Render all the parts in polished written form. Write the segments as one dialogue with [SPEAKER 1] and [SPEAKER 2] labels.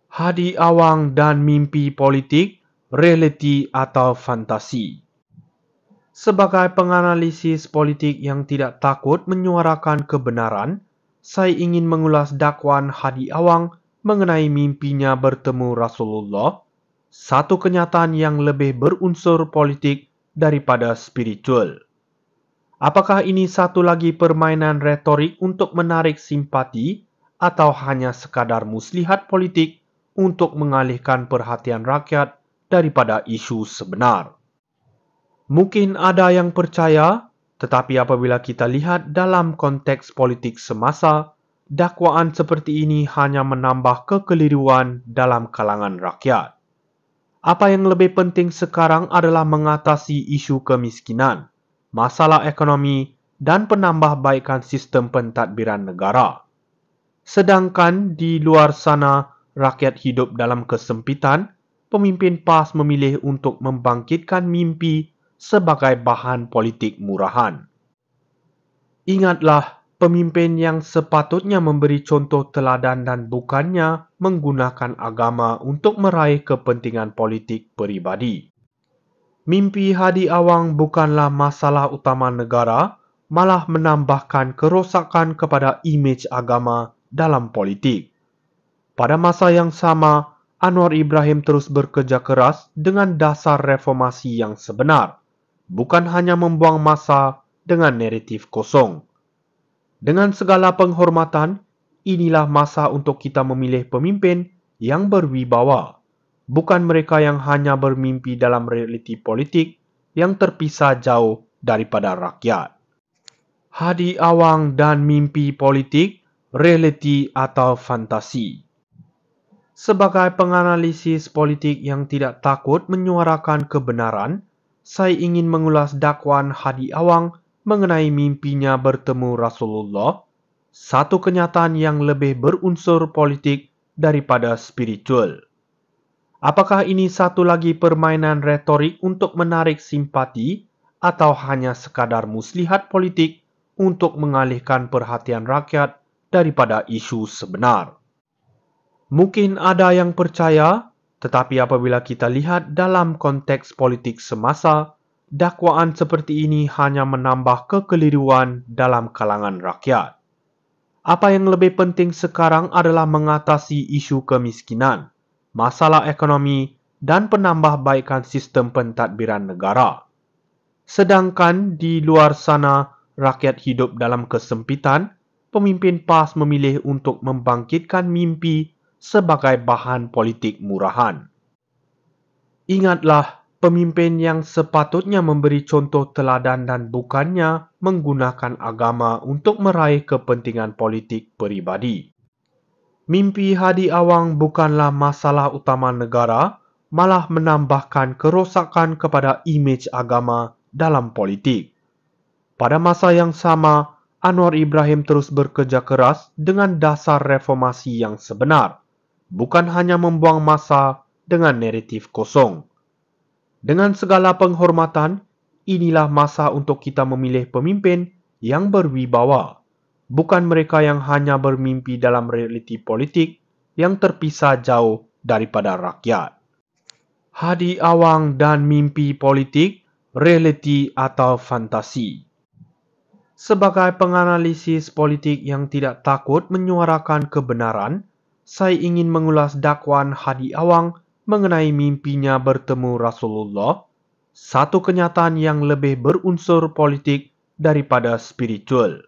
[SPEAKER 1] Hadi awang dan mimpi politik, realiti atau fantasi. Sebagai penganalisis politik yang tidak takut menyuarakan kebenaran, saya ingin mengulas dakwaan Hadi Awang mengenai mimpinya bertemu Rasulullah, satu kenyataan yang lebih berunsur politik daripada spiritual. Apakah ini satu lagi permainan retorik untuk menarik simpati atau hanya sekadar muslihat politik untuk mengalihkan perhatian rakyat daripada isu sebenar? Mungkin ada yang percaya, tetapi apabila kita lihat dalam konteks politik semasa, dakwaan seperti ini hanya menambah kekeliruan dalam kalangan rakyat. Apa yang lebih penting sekarang adalah mengatasi isu kemiskinan, masalah ekonomi, dan penambahbaikan sistem pentadbiran negara. Sedangkan di luar sana, rakyat hidup dalam kesempitan, pemimpin PAS memilih untuk membangkitkan mimpi sebagai bahan politik murahan. Ingatlah, pemimpin yang sepatutnya memberi contoh teladan dan bukannya menggunakan agama untuk meraih kepentingan politik peribadi. Mimpi Hadi Awang bukanlah masalah utama negara, malah menambahkan kerosakan kepada imej agama dalam politik. Pada masa yang sama, Anwar Ibrahim terus bekerja keras dengan dasar reformasi yang sebenar, bukan hanya membuang masa dengan naratif kosong. Dengan segala penghormatan, inilah masa untuk kita memilih pemimpin yang berwibawa, bukan mereka yang hanya bermimpi dalam realiti politik yang terpisah jauh daripada rakyat. Hadi Awang dan mimpi politik, realiti atau fantasi. Sebagai penganalisis politik yang tidak takut menyuarakan kebenaran, saya ingin mengulas dakwaan Hadi Awang mengenai mimpinya bertemu Rasulullah, satu kenyataan yang lebih berunsur politik daripada spiritual. Apakah ini satu lagi permainan retorik untuk menarik simpati atau hanya sekadar muslihat politik untuk mengalihkan perhatian rakyat daripada isu sebenar? Mungkin ada yang percaya, tetapi apabila kita lihat dalam konteks politik semasa, dakwaan seperti ini hanya menambah kekeliruan dalam kalangan rakyat. Apa yang lebih penting sekarang adalah mengatasi isu kemiskinan, masalah ekonomi, dan penambahbaikan sistem pentadbiran negara. Sedangkan di luar sana, rakyat hidup dalam kesempitan, pemimpin PAS memilih untuk membangkitkan mimpi sebagai bahan politik murahan. Ingatlah, pemimpin yang sepatutnya memberi contoh teladan dan bukannya menggunakan agama untuk meraih kepentingan politik peribadi. Mimpi Hadi Awang bukanlah masalah utama negara, malah menambahkan kerosakan kepada imej agama dalam politik. Pada masa yang sama, Anwar Ibrahim terus bekerja keras dengan dasar reformasi yang sebenar, bukan hanya membuang masa dengan naratif kosong. Dengan segala penghormatan, inilah masa untuk kita memilih pemimpin yang berwibawa, bukan mereka yang hanya bermimpi dalam realiti politik yang terpisah jauh daripada rakyat. Hadi Awang dan mimpi politik, realiti atau fantasi. Sebagai penganalisis politik yang tidak takut menyuarakan kebenaran, saya ingin mengulas dakwaan Hadi Awang mengenai mimpinya bertemu Rasulullah, satu kenyataan yang lebih berunsur politik daripada spiritual.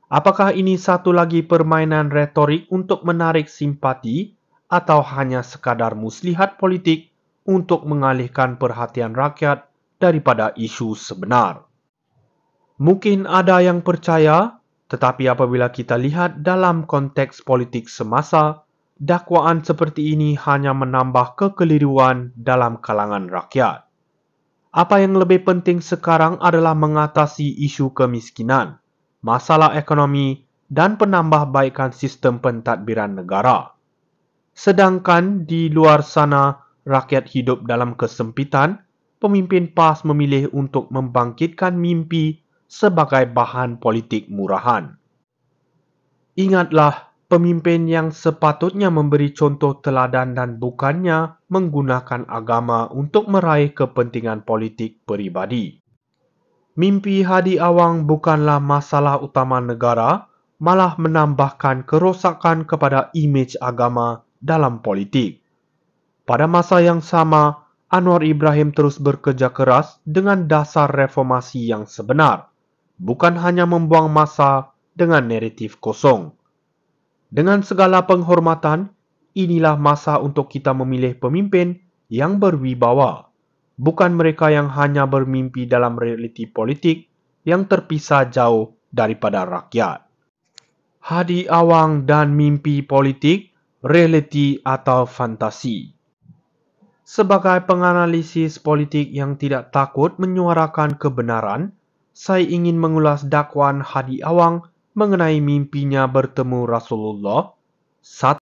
[SPEAKER 1] Apakah ini satu lagi permainan retorik untuk menarik simpati atau hanya sekadar muslihat politik untuk mengalihkan perhatian rakyat daripada isu sebenar? Mungkin ada yang percaya, tetapi apabila kita lihat dalam konteks politik semasa, dakwaan seperti ini hanya menambah kekeliruan dalam kalangan rakyat. Apa yang lebih penting sekarang adalah mengatasi isu kemiskinan, masalah ekonomi, dan penambahbaikan sistem pentadbiran negara. Sedangkan di luar sana, rakyat hidup dalam kesempitan, pemimpin PAS memilih untuk membangkitkan mimpi sebagai bahan politik murahan. Ingatlah, pemimpin yang sepatutnya memberi contoh teladan dan bukannya menggunakan agama untuk meraih kepentingan politik pribadi. Mimpi Hadi Awang bukanlah masalah utama negara, malah menambahkan kerosakan kepada imej agama dalam politik. Pada masa yang sama, Anwar Ibrahim terus bekerja keras dengan dasar reformasi yang sebenar, bukan hanya membuang masa dengan naratif kosong. Dengan segala penghormatan, inilah masa untuk kita memilih pemimpin yang berwibawa, bukan mereka yang hanya bermimpi dalam realiti politik yang terpisah jauh daripada rakyat. Hadi Awang dan mimpi politik, realiti atau fantasi. Sebagai penganalisis politik yang tidak takut menyuarakan kebenaran, saya ingin mengulas dakwaan Hadi Awang mengenai mimpinya bertemu Rasulullah. 1.